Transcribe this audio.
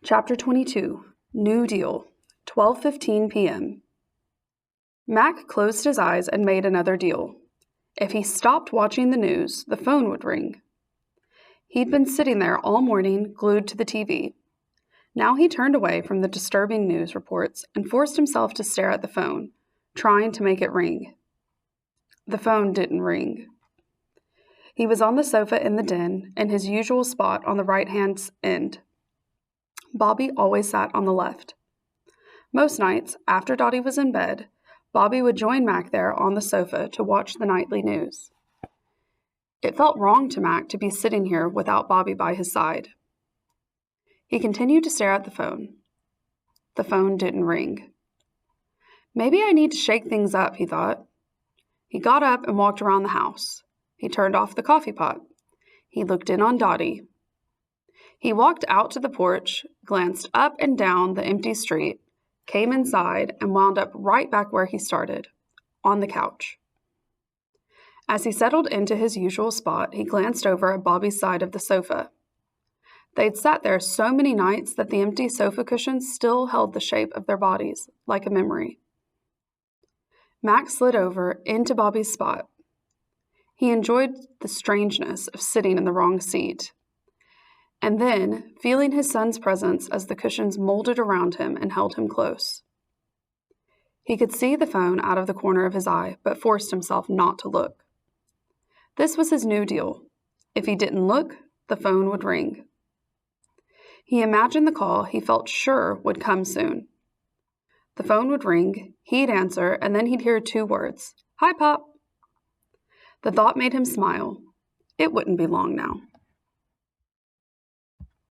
Chapter 22, New Deal, 12:15 p.m. Mac closed his eyes and made another deal. If he stopped watching the news, the phone would ring. He'd been sitting there all morning, glued to the TV. Now he turned away from the disturbing news reports and forced himself to stare at the phone, trying to make it ring. The phone didn't ring. He was on the sofa in the den, in his usual spot on the right-hand end. Bobby always sat on the left. Most nights, after Dottie was in bed, Bobby would join Mac there on the sofa to watch the nightly news. It felt wrong to Mac to be sitting here without Bobby by his side. He continued to stare at the phone. The phone didn't ring. Maybe I need to shake things up, he thought. He got up and walked around the house. He turned off the coffee pot. He looked in on Dottie. He walked out to the porch, glanced up and down the empty street, came inside, and wound up right back where he started, on the couch. As he settled into his usual spot, he glanced over at Bobby's side of the sofa. They'd sat there so many nights that the empty sofa cushions still held the shape of their bodies, like a memory. Mac slid over into Bobby's spot. He enjoyed the strangeness of sitting in the wrong seat. And then, feeling his son's presence as the cushions molded around him and held him close. He could see the phone out of the corner of his eye, but forced himself not to look. This was his new deal. If he didn't look, the phone would ring. He imagined the call he felt sure would come soon. The phone would ring, he'd answer, and then he'd hear two words, "Hi, Pop." The thought made him smile. It wouldn't be long now.